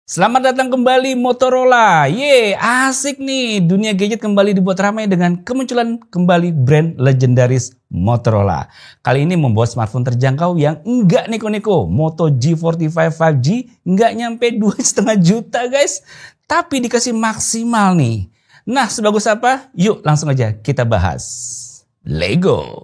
Selamat datang kembali Motorola. Asik nih. Dunia gadget kembali dibuat ramai dengan kemunculan kembali brand legendaris Motorola. Kali ini membawa smartphone terjangkau yang enggak neko-neko. Moto G45 5G enggak nyampe 2,5 juta guys. Tapi dikasih maksimal nih. Nah, sebagus apa? Yuk langsung aja kita bahas. Lego.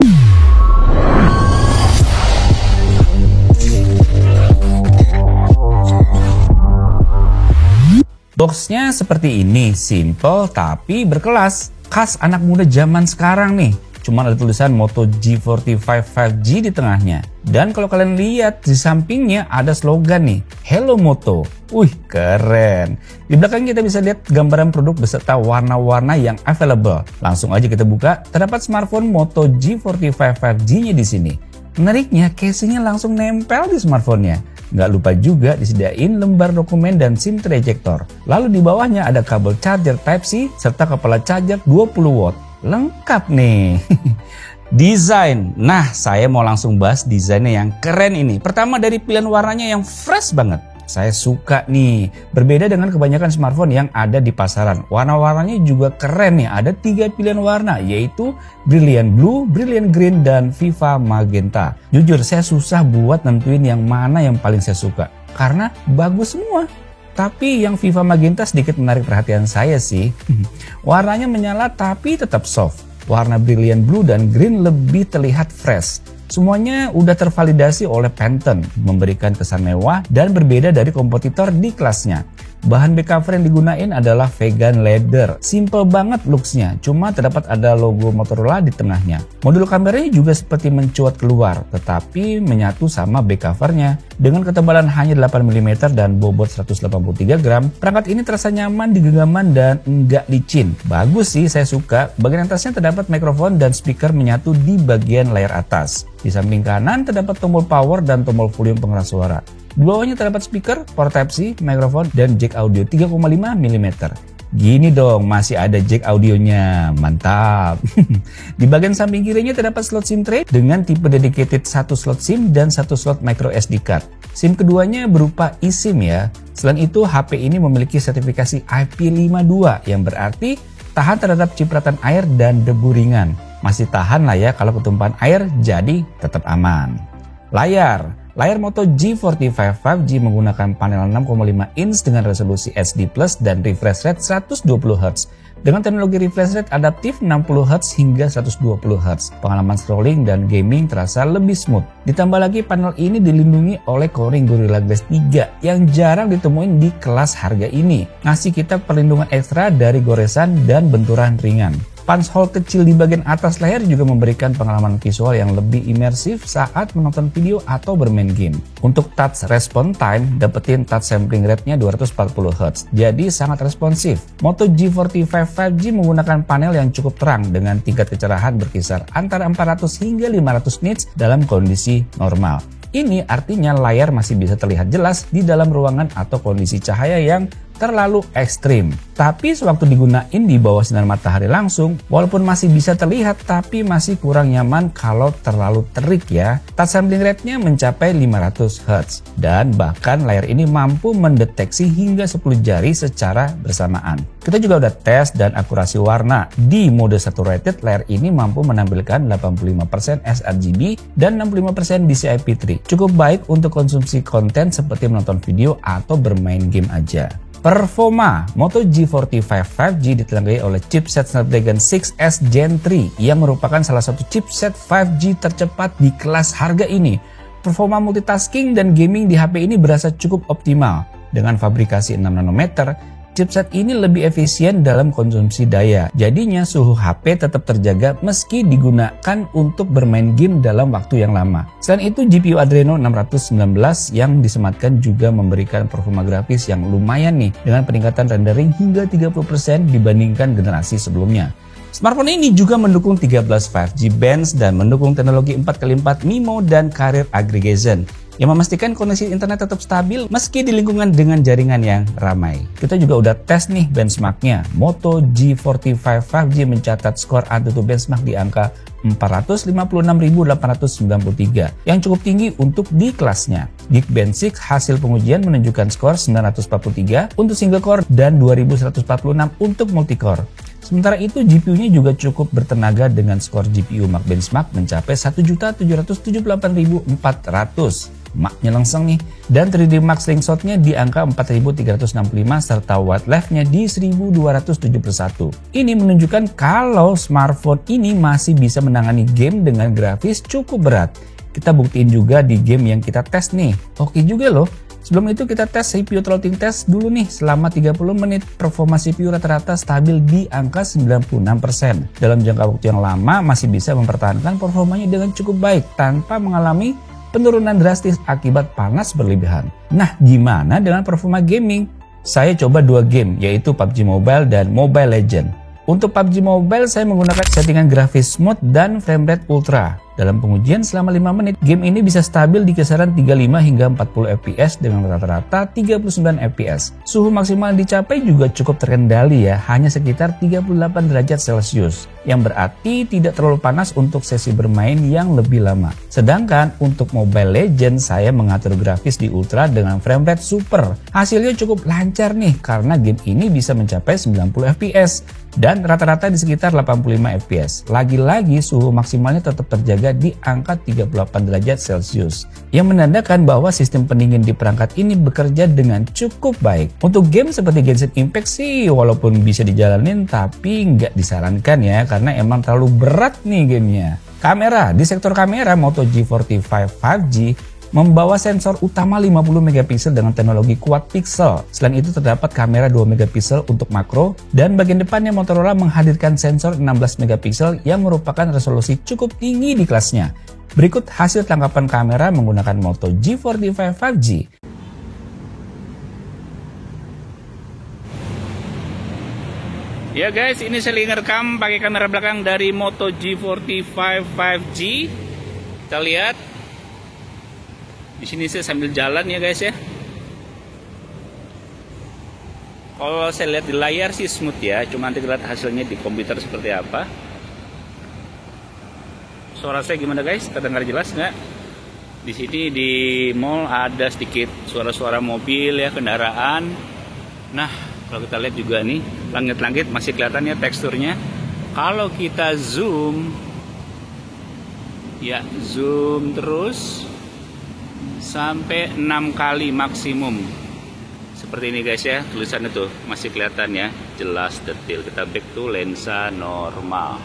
Boxnya seperti ini, simple tapi berkelas. Khas anak muda zaman sekarang nih. Cuman ada tulisan Moto G45 5G di tengahnya. Dan kalau kalian lihat di sampingnya ada slogan nih, Hello Moto. Wih, keren. Di belakang kita bisa lihat gambaran produk beserta warna-warna yang available. Langsung aja kita buka, terdapat smartphone Moto G45 5G-nya di sini. Menariknya, casingnya langsung nempel di smartphone-nya. Nggak lupa juga disediain lembar dokumen dan SIM tray ejector. Lalu di bawahnya ada kabel charger Type-C serta kepala charger 20 watt. Lengkap nih. Desain. Nah, saya mau langsung bahas desainnya yang keren ini. Pertama dari pilihan warnanya yang fresh banget. Saya suka nih. Berbeda dengan kebanyakan smartphone yang ada di pasaran. Warna-warnanya juga keren nih. Ada 3 pilihan warna, yaitu Brilliant Blue, Brilliant Green, dan Viva Magenta. Jujur, saya susah buat nentuin yang mana yang paling saya suka. Karena bagus semua. Tapi yang Viva Magenta sedikit menarik perhatian saya sih. Warnanya menyala tapi tetap soft. Warna Brilliant Blue dan Green lebih terlihat fresh. Semuanya udah tervalidasi oleh Pantone, memberikan kesan mewah dan berbeda dari kompetitor di kelasnya. Bahan back cover yang digunain adalah vegan leather. Simple banget looksnya, cuma terdapat ada logo Motorola di tengahnya. Modul kameranya juga seperti mencuat keluar, tetapi menyatu sama back covernya. Dengan ketebalan hanya 8mm dan bobot 183 gram, perangkat ini terasa nyaman di genggaman dan enggak licin. Bagus sih, saya suka. Bagian atasnya terdapat mikrofon dan speaker menyatu di bagian layar atas. Di samping kanan terdapat tombol power dan tombol volume pengeras suara. Di bawahnya terdapat speaker, port Type-C, mikrofon, dan jack audio 3,5 mm. Gini dong, masih ada jack audionya. Mantap. Di bagian samping kirinya terdapat slot SIM tray dengan tipe dedicated 1 slot SIM dan 1 slot micro SD card. SIM keduanya berupa eSIM ya. Selain itu, HP ini memiliki sertifikasi IP52 yang berarti tahan terhadap cipratan air dan debu ringan. Masih tahan lah ya kalau ketumpahan air, jadi tetap aman. Layar Moto G45 5G menggunakan panel 6,5 inch dengan resolusi HD+ dan refresh rate 120Hz. Dengan teknologi refresh rate adaptif 60Hz hingga 120Hz. Pengalaman scrolling dan gaming terasa lebih smooth. Ditambah lagi panel ini dilindungi oleh Corning Gorilla Glass 3 yang jarang ditemuin di kelas harga ini. Ngasih kita perlindungan ekstra dari goresan dan benturan ringan. Punch hole kecil di bagian atas layar juga memberikan pengalaman visual yang lebih imersif saat menonton video atau bermain game. Untuk touch response time, dapetin touch sampling rate-nya 240Hz, jadi sangat responsif. Moto G45 5G menggunakan panel yang cukup terang dengan tingkat kecerahan berkisar antara 400 hingga 500 nits dalam kondisi normal. Ini artinya layar masih bisa terlihat jelas di dalam ruangan atau kondisi cahaya yang terlalu ekstrim. Tapi sewaktu digunain di bawah sinar matahari langsung, walaupun masih bisa terlihat tapi masih kurang nyaman kalau terlalu terik ya. Touch sampling rate-nya mencapai 500Hz dan bahkan layar ini mampu mendeteksi hingga 10 jari secara bersamaan. Kita juga udah tes dan akurasi warna. Di mode saturated, layar ini mampu menampilkan 85% sRGB dan 65% DCI-P3. Cukup baik untuk konsumsi konten seperti menonton video atau bermain game aja. Performa Moto G45 5G ditenagai oleh chipset Snapdragon 6S Gen 3 yang merupakan salah satu chipset 5G tercepat di kelas harga ini. Performa multitasking dan gaming di HP ini berasa cukup optimal. Dengan fabrikasi 6 nanometer, chipset ini lebih efisien dalam konsumsi daya. Jadinya suhu HP tetap terjaga meski digunakan untuk bermain game dalam waktu yang lama. Selain itu, GPU Adreno 619 yang disematkan juga memberikan performa grafis yang lumayan nih dengan peningkatan rendering hingga 30% dibandingkan generasi sebelumnya. Smartphone ini juga mendukung 13 5G bands dan mendukung teknologi 4x4 MIMO dan carrier aggregation. yang memastikan koneksi internet tetap stabil meski di lingkungan dengan jaringan yang ramai. Kita juga udah tes nih benchmarknya. Moto G45 5G mencatat skor AnTuTu benchmark di angka 456.893 yang cukup tinggi untuk di kelasnya. Geekbench 6 hasil pengujian menunjukkan skor 943 untuk single core dan 2146 untuk multicore. Sementara itu GPU-nya juga cukup bertenaga dengan skor GPU Max benchmark mencapai 1.778.400. Maknya langsung nih. Dan 3D Max Slingshot-nya di angka 4.365 serta white life-nya di 1.271. Ini menunjukkan kalau smartphone ini masih bisa menangani game dengan grafis cukup berat. Kita buktiin juga di game yang kita tes nih. Oke juga loh. Sebelum itu kita tes CPU throttling test dulu nih. Selama 30 menit performa CPU rata-rata stabil di angka 96%. Dalam jangka waktu yang lama masih bisa mempertahankan performanya dengan cukup baik tanpa mengalami penurunan drastis akibat panas berlebihan. Nah, gimana dengan performa gaming? Saya coba 2 game, yaitu PUBG Mobile dan Mobile Legends. Untuk PUBG Mobile saya menggunakan settingan grafis smooth dan framerate ultra. Dalam pengujian selama 5 menit, game ini bisa stabil di kisaran 35 hingga 40 fps dengan rata-rata 39 fps. Suhu maksimal yang dicapai juga cukup terkendali ya, hanya sekitar 38 derajat Celcius, yang berarti tidak terlalu panas untuk sesi bermain yang lebih lama. Sedangkan untuk Mobile Legends saya mengatur grafis di ultra dengan framerate super. Hasilnya cukup lancar nih karena game ini bisa mencapai 90 fps dan rata-rata di sekitar 85 fps. Lagi-lagi suhu maksimalnya tetap terjaga di angka 38 derajat Celcius, yang menandakan bahwa sistem pendingin di perangkat ini bekerja dengan cukup baik. Untuk game seperti Genshin Impact sih walaupun bisa dijalanin tapi nggak disarankan ya, karena emang terlalu berat nih gamenya. Kamera, di sektor kamera Moto G45 5G membawa sensor utama 50 megapiksel dengan teknologi quad pixel. Selain itu terdapat kamera 2 megapiksel untuk makro dan bagian depannya Motorola menghadirkan sensor 16 megapiksel yang merupakan resolusi cukup tinggi di kelasnya. Berikut hasil tangkapan kamera menggunakan Moto G45 5G. Ya guys, ini saya lagi ngerekam pakai kamera belakang dari Moto G45 5G. Kita lihat. Di sini saya sambil jalan ya guys ya. Kalau saya lihat di layar sih smooth ya, cuma nanti lihat hasilnya di komputer seperti apa. Suara saya gimana guys? Terdengar jelas nggak? Di sini di mall ada sedikit suara-suara mobil ya, kendaraan. Nah, kalau kita lihat juga nih, langit-langit masih kelihatan ya teksturnya. Kalau kita zoom, ya zoom terus sampai 6 kali maksimum. Seperti ini guys ya, tulisan itu masih kelihatan ya, jelas detail. Kita back to lensa normal.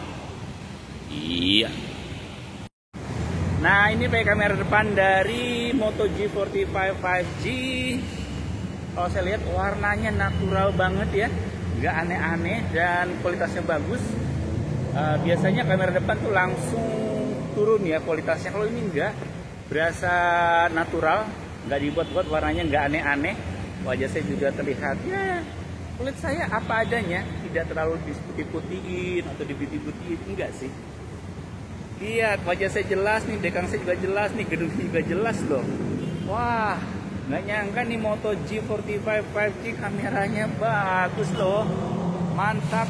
Iya. Nah, ini pakai kamera depan dari Moto G45 5G. Kalau saya lihat warnanya natural banget ya, nggak aneh-aneh dan kualitasnya bagus. Biasanya kamera depan tuh langsung turun ya kualitasnya, kalau ini enggak, berasa natural, nggak dibuat-buat, warnanya nggak aneh-aneh. Wajah saya juga terlihat ya, kulit saya apa adanya, tidak terlalu diputih-putihin atau diputih-putihin, enggak sih. Lihat wajah saya jelas nih, dekang saya juga jelas nih, gedungnya juga jelas loh. Wah, nggak nyangka nih Moto G45 5G kameranya bagus loh, mantap.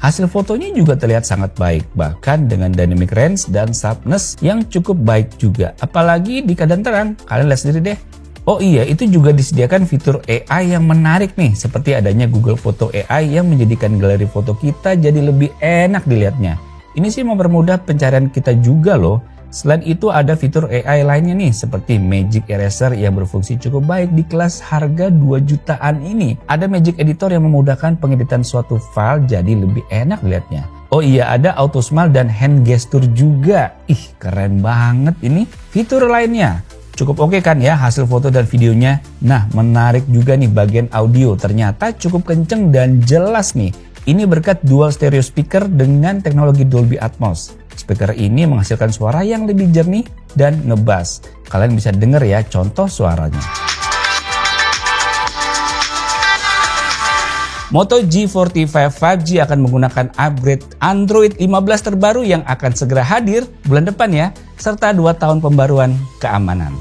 Hasil fotonya juga terlihat sangat baik, bahkan dengan dynamic range dan sharpness yang cukup baik juga. Apalagi di keadaan terang, kalian lihat sendiri deh. Oh iya, itu juga disediakan fitur AI yang menarik nih, seperti adanya Google Photo AI yang menjadikan galeri foto kita jadi lebih enak dilihatnya. Ini sih mempermudah pencarian kita juga loh. Selain itu ada fitur AI lainnya nih, seperti Magic Eraser yang berfungsi cukup baik di kelas harga 2 jutaan ini. Ada Magic Editor yang memudahkan pengeditan suatu file jadi lebih enak dilihatnya. Oh iya, ada Auto Smile dan Hand Gesture juga. Ih, keren banget ini. Fitur lainnya cukup oke kan ya hasil foto dan videonya. Nah, menarik juga nih bagian audio, ternyata cukup kenceng dan jelas nih. Ini berkat dual stereo speaker dengan teknologi Dolby Atmos. Speaker ini menghasilkan suara yang lebih jernih dan ngebass. Kalian bisa denger ya contoh suaranya. Moto G45 5G akan menggunakan upgrade Android 15 terbaru yang akan segera hadir bulan depan ya, serta 2 tahun pembaruan keamanan.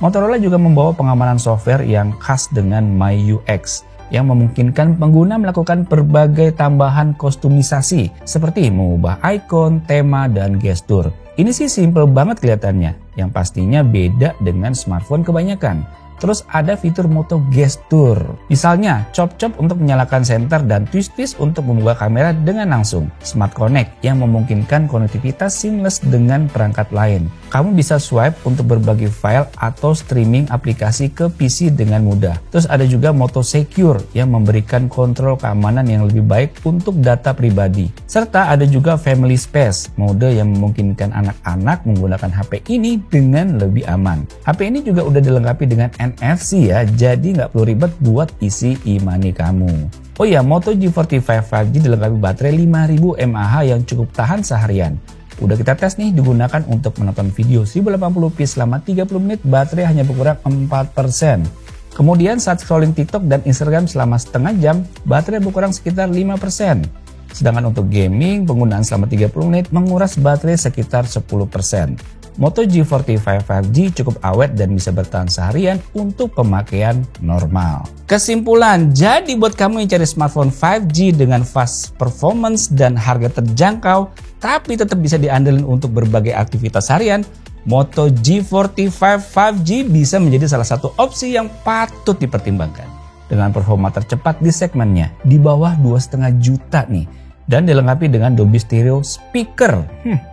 Motorola juga membawa pengamanan software yang khas dengan MyUX, yang memungkinkan pengguna melakukan berbagai tambahan kostumisasi seperti mengubah ikon, tema, dan gestur. Ini sih simple banget kelihatannya, yang pastinya beda dengan smartphone kebanyakan. Terus ada fitur Moto Gestur, misalnya chop-chop untuk menyalakan senter dan twist-twist untuk membuka kamera dengan langsung. Smart Connect yang memungkinkan konektivitas seamless dengan perangkat lain. Kamu bisa swipe untuk berbagi file atau streaming aplikasi ke PC dengan mudah. Terus ada juga Moto Secure yang memberikan kontrol keamanan yang lebih baik untuk data pribadi. Serta ada juga Family Space, mode yang memungkinkan anak-anak menggunakan HP ini dengan lebih aman. HP ini juga udah dilengkapi dengan NFC ya, jadi nggak perlu ribet buat isi e-money kamu. Oh ya, Moto G45 5G dilengkapi baterai 5000 mAh yang cukup tahan seharian. Udah kita tes nih, digunakan untuk menonton video 1080p selama 30 menit, baterai hanya berkurang 4%. Kemudian saat scrolling TikTok dan Instagram selama setengah jam, baterai berkurang sekitar 5%. Sedangkan untuk gaming, penggunaan selama 30 menit menguras baterai sekitar 10%. Moto G45 5G cukup awet dan bisa bertahan seharian untuk pemakaian normal. Kesimpulan, jadi buat kamu yang cari smartphone 5G dengan fast performance dan harga terjangkau, tapi tetap bisa diandelin untuk berbagai aktivitas harian, Moto G45 5G bisa menjadi salah satu opsi yang patut dipertimbangkan. Dengan performa tercepat di segmennya, di bawah 2,5 juta nih, dan dilengkapi dengan Dolby Stereo speaker.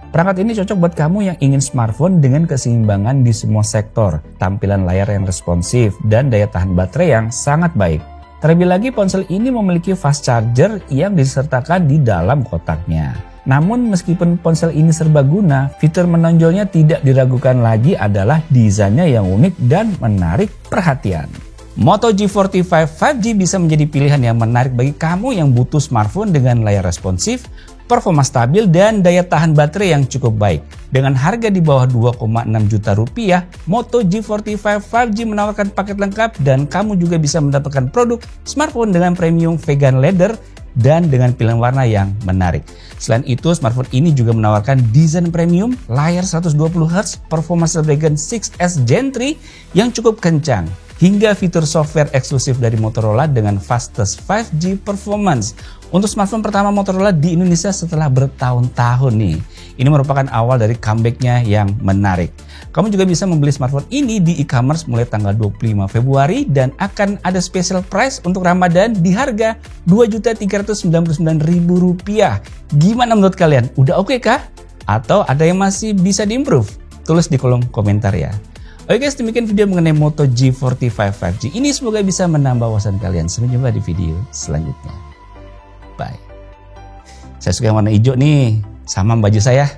Perangkat ini cocok buat kamu yang ingin smartphone dengan keseimbangan di semua sektor, tampilan layar yang responsif, dan daya tahan baterai yang sangat baik. Terlebih lagi ponsel ini memiliki fast charger yang disertakan di dalam kotaknya. Namun meskipun ponsel ini serbaguna, fitur menonjolnya tidak diragukan lagi adalah desainnya yang unik dan menarik perhatian. Moto G45 5G bisa menjadi pilihan yang menarik bagi kamu yang butuh smartphone dengan layar responsif, performa stabil, dan daya tahan baterai yang cukup baik. Dengan harga di bawah 2,6 juta rupiah, Moto G45 5G menawarkan paket lengkap dan kamu juga bisa mendapatkan produk smartphone dengan premium vegan leather dan dengan pilihan warna yang menarik. Selain itu, smartphone ini juga menawarkan desain premium, layar 120Hz, performa Snapdragon 6S Gen 3 yang cukup kencang, hingga fitur software eksklusif dari Motorola dengan fastest 5G performance. Untuk smartphone pertama Motorola di Indonesia setelah bertahun-tahun nih. Ini merupakan awal dari comeback-nya yang menarik. Kamu juga bisa membeli smartphone ini di e-commerce mulai tanggal 25 Februari dan akan ada special price untuk Ramadan di harga Rp2.399.000. Gimana menurut kalian? Udah oke kah? Atau ada yang masih bisa diimprove? Tulis di kolom komentar ya. Oke guys, demikian video mengenai Moto G45 5G ini, semoga bisa menambah wawasan kalian. Sampai jumpa di video selanjutnya. Bye. Saya suka yang warna hijau nih, sama baju saya.